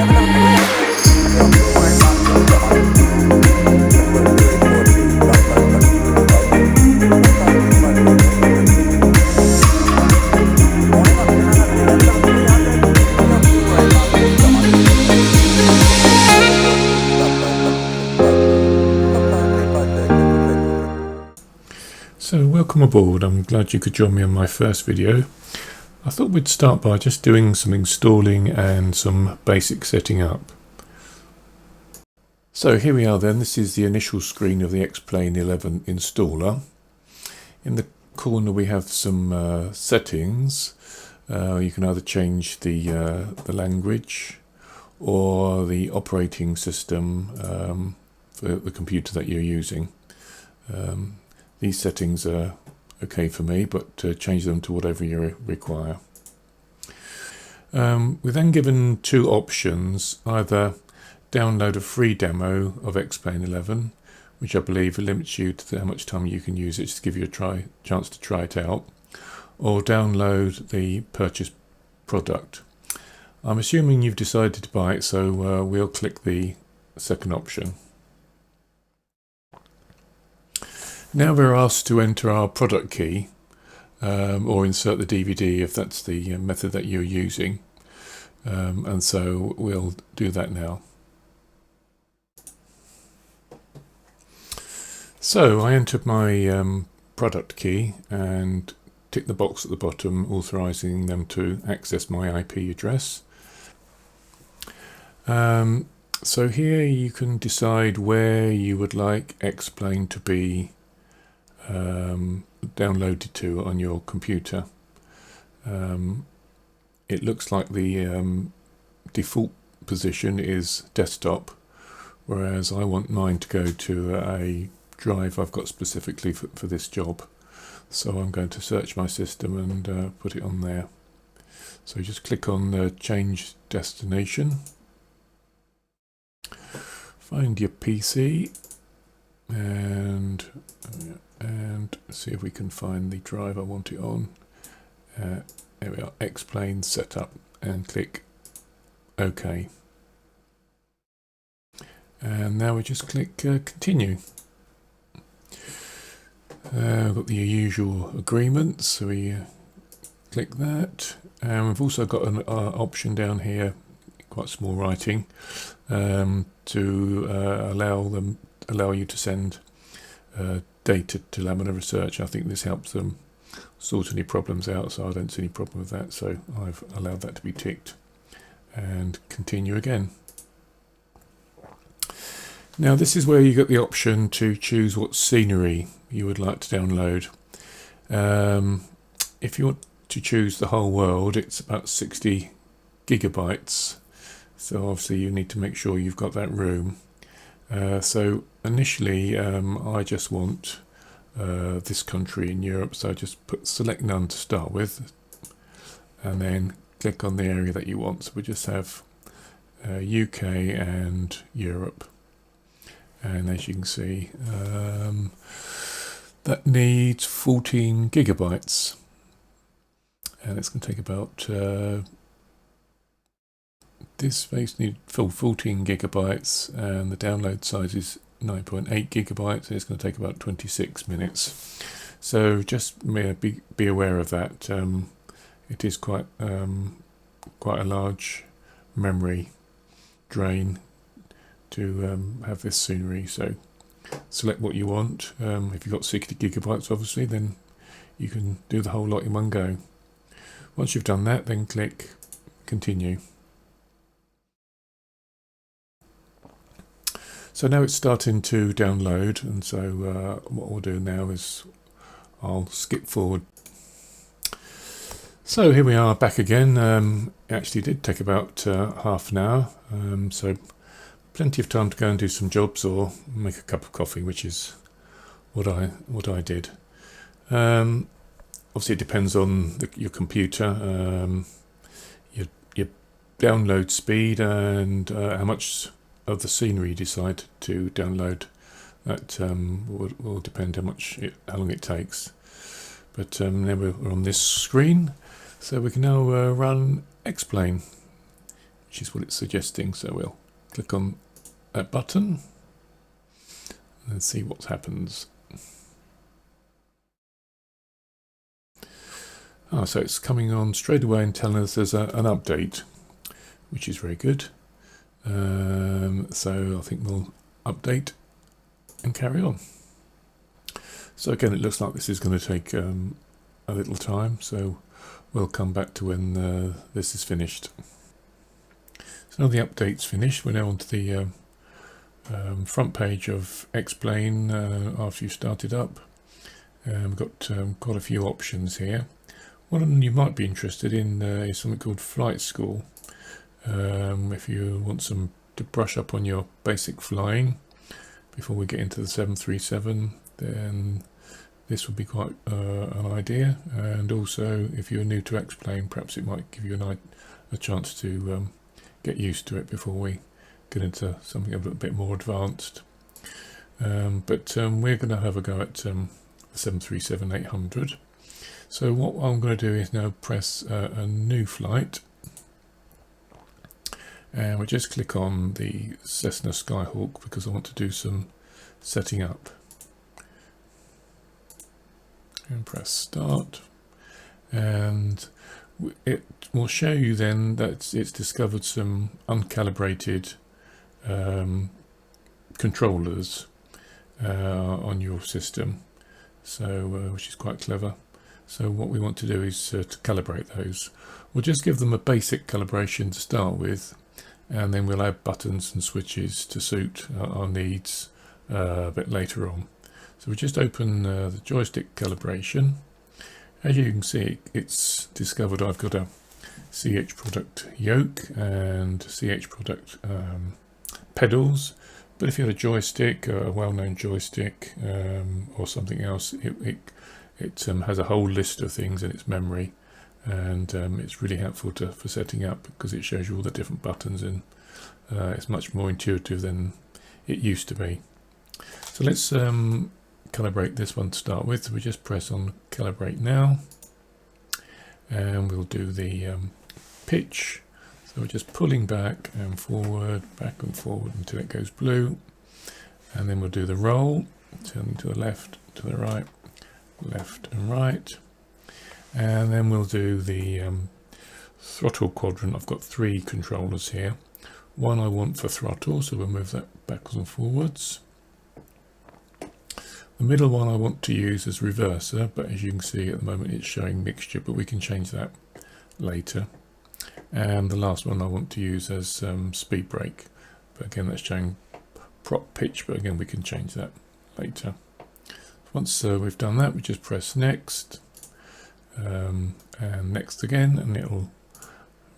So welcome aboard. I'm glad you could join me on my first video. I thought we'd start by just doing some installing and some basic setting up. So here we are then. This is the initial screen of the X-Plane 11 installer. In the corner we have some settings. You can either change the language or the operating system for the computer that you're using. These settings are okay for me, but change them to whatever you require. We're then given two options: either download a free demo of X-Plane 11, which I believe limits you to how much time you can use it, just to give you a chance to try it out, or download the purchased product. I'm assuming you've decided to buy it, so we'll click the second option. Now we're asked to enter our product key or insert the DVD if that's the method that you're using, and so we'll do that now. So I entered my product key and tick the box at the bottom authorizing them to access my IP address. So here you can decide where you would like X-Plane to be downloaded to on your computer. It looks like the default position is desktop, whereas I want mine to go to a drive I've got specifically for this job. So I'm going to search my system and put it on there. So just click on the change destination, find your PC, and see if we can find the drive I want it on. There we are, X-Plane setup, and click OK. And now we just click continue. We've got the usual agreements, so we click that, and we've also got an option down here, quite small writing, to allow you to send data to Laminar Research. I think this helps them sort any problems out, so I don't see any problem with that, so I've allowed that to be ticked, and continue again. Now this is where you get the option to choose what scenery you would like to download. If you want to choose the whole world, it's about 60 gigabytes, so obviously you need to make sure you've got that room. So initially I just want this country in Europe, so I just select none to start with, and then click on the area that you want. So we just have UK and Europe, and as you can see that needs 14 gigabytes, and it's going to take about this space need 14 gigabytes, and the download size is 9.8 gigabytes, and it's going to take about 26 minutes. So just be aware of that. It is quite a large memory drain to have this scenery. So select what you want. If you've got 60 gigabytes, obviously, then you can do the whole lot in one go. Once you've done that, then click continue. So now it's starting to download, and so what we'll do now is I'll skip forward. So here we are back again. It actually did take about half an hour, so plenty of time to go and do some jobs or make a cup of coffee, which is what I did. Obviously it depends on your computer, your download speed, and how much of the scenery you decide to download. That will depend how long it takes. But now we're on this screen, so we can now run X-Plane. which is what it's suggesting. So we'll click on that button and see what happens. So it's coming on straight away and telling us there's an update, which is very good. So I think we'll update and carry on. So again, it looks like this is going to take a little time, so we'll come back to when this is finished. So now the update's finished. We're now onto the front page of Explain after you've started up. We've got quite a few options here. One of them you might be interested in is something called Flight School. If you want to brush up on your basic flying before we get into the 737, then this would be quite an idea. And also, if you're new to Explain, perhaps it might give you a chance to get used to it before we get into something a little bit more advanced. But we're going to have a go at the 737-800. So what I'm going to do is now press a new flight, and we'll just click on the Cessna Skyhawk because I want to do some setting up. And press start, and it will show you then that it's discovered some uncalibrated controllers on your system, so which is quite clever. So what we want to do is to calibrate those. We'll just give them a basic calibration to start with, and then we'll add buttons and switches to suit our needs a bit later on. So we just open the joystick calibration. As you can see, it's discovered I've got a CH product yoke and CH product pedals. But if you had a joystick, a well-known joystick or something else, it has a whole list of things in its memory, and it's really helpful for setting up because it shows you all the different buttons, and it's much more intuitive than it used to be. So let's calibrate this one to start with. So we just press on calibrate now, and we'll do the pitch. So we're just pulling back and forward until it goes blue, and then we'll do the roll, turning to the left, to the right, left and right, and then we'll do the throttle quadrant. I've got 3 controllers here. One I want for throttle, so we'll move that backwards and forwards. The middle one I want to use as reverser, but as you can see at the moment it's showing mixture, but we can change that later. And the last one I want to use as speed brake, but again that's showing prop pitch, but again we can change that later. Once we've done that, we just press next, and next again, and it'll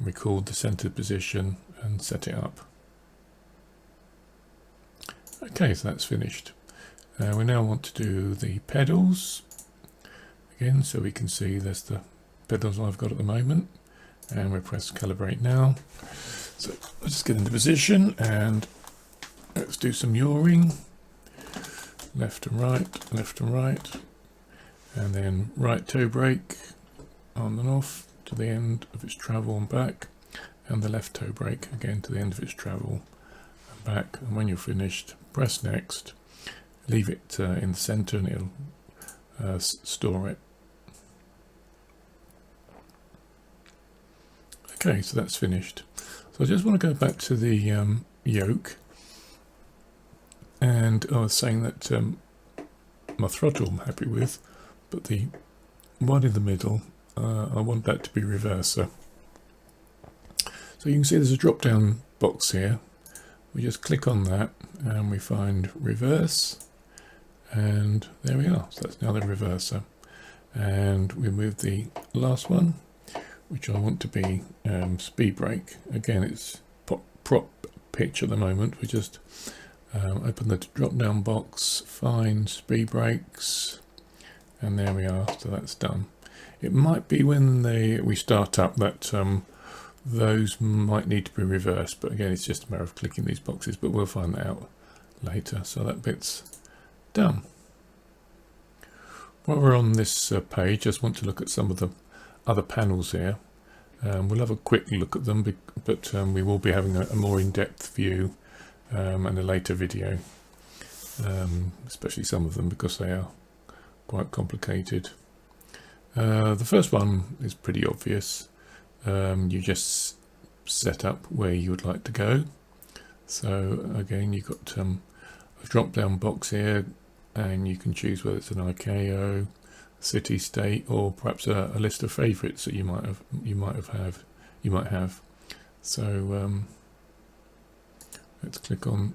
record the centered position and set it up. Okay, so that's finished. We now want to do the pedals again, so we can see there's the pedals I've got at the moment, and we press calibrate now. So let's just get into position and let's do some yawing. Left and right, and then right toe brake on and off to the end of its travel and back, and the left toe brake again to the end of its travel and back. And when you're finished, press next, leave it in the center, and it'll store it. Okay, so that's finished. So I just want to go back to the yoke. And I was saying that my throttle I'm happy with, but the one in the middle, I want that to be reverser. So you can see there's a drop down box here. We just click on that and we find reverse, and there we are. So that's now the reverser. And we move the last one, which I want to be speed brake. Again, it's prop pitch at the moment. We just open the drop down box, find speed brakes, and there we are. So that's done. It might be when we start up that those might need to be reversed, but again it's just a matter of clicking these boxes, but we'll find that out later. So that bit's done. While we're on this page, I just want to look at some of the other panels here. We'll have a quick look at them, but we will be having a more in-depth view in a later video, especially some of them because they are quite complicated. The first one is pretty obvious. You just set up where you would like to go. So again, you've got a drop down box here, and you can choose whether it's an ICAO, city, state, or perhaps a list of favourites that you might have. So let's click on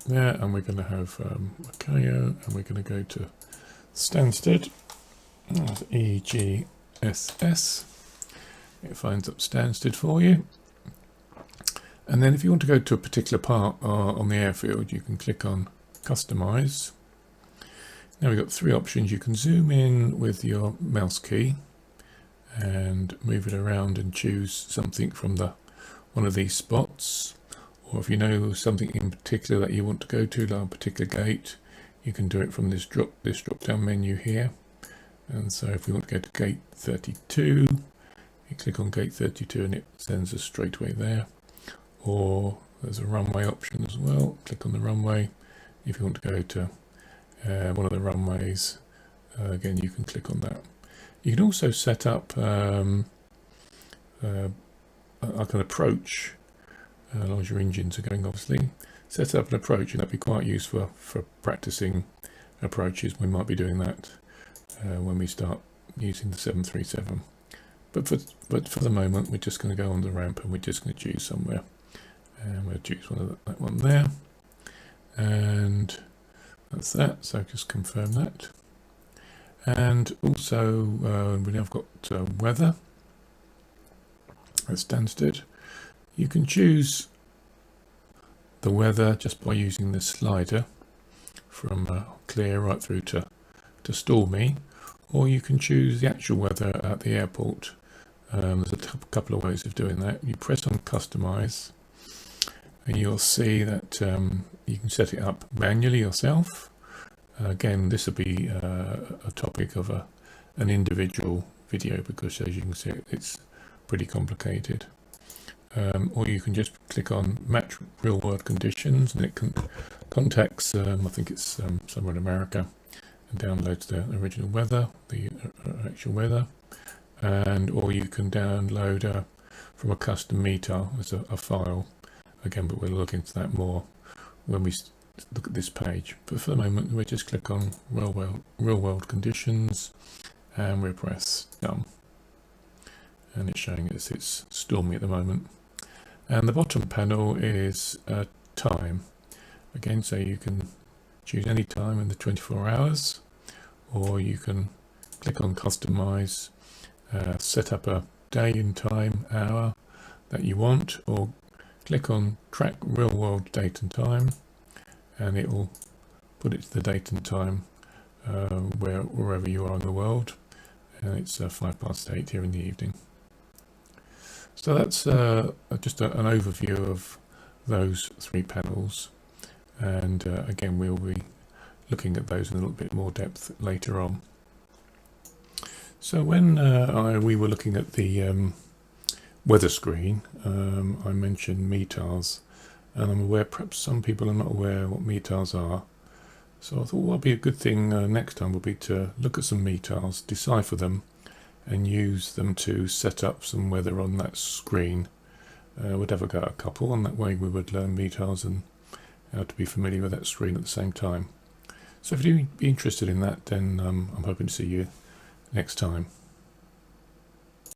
there, and we're going to have ICAO, and we're going to go to Stansted. That's EGSS. It finds up Stansted for you. And then if you want to go to a particular part on the airfield, you can click on Customize. Now we've got three options. You can zoom in with your mouse key and move it around and choose something from one of these spots. Or if you know something in particular that you want to go to, like a particular gate, you can do it from this drop down menu here. And so if we want to go to gate 32, you click on gate 32 and it sends us straight away there. Or there's a runway option as well. Click on the runway. If you want to go to one of the runways, again you can click on that. You can also set up like an approach, as long as your engines are going, obviously. Set up an approach, and that'd be quite useful for practicing approaches. We might be doing that when we start using the 737. But for the moment, we're just going to go on the ramp, and we're just going to choose somewhere. And we'll choose that one there, and that's that. So just confirm that. And also we now have got weather at Stansted. You can choose the weather just by using the slider from clear right through to stormy, or you can choose the actual weather at the airport. There's a couple of ways of doing that. You press on Customize, and you'll see that you can set it up manually yourself. Again, this will be a topic of an individual video, because as you can see, it's pretty complicated. Or you can just click on Match Real World Conditions, and it contacts, I think it's somewhere in America, and downloads the original weather, the actual weather. Or you can download from a custom METAR as a file. Again, but we'll look into that more when we look at this page. But for the moment, we just click on real world conditions, and we press done. And it's showing us it's stormy at the moment. And the bottom panel is time. Again, so you can choose any time in the 24 hours, or you can click on Customize, set up a day and time, hour that you want, or click on Track Real World Date and Time, and it will put it to the date and time wherever you are in the world. And it's 8:05 here in the evening. So that's just an overview of those three panels, and again we'll be looking at those in a little bit more depth later on. So when we were looking at the weather screen, I mentioned METARs, and I'm aware perhaps some people are not aware what METARs are. So I thought what would be a good thing next time would be to look at some METARs, decipher them, and use them to set up some weather on that screen. We'd have a go at a couple, and that way we would learn METARs and how to be familiar with that screen at the same time. So if you'd be interested in that, then I'm hoping to see you next time.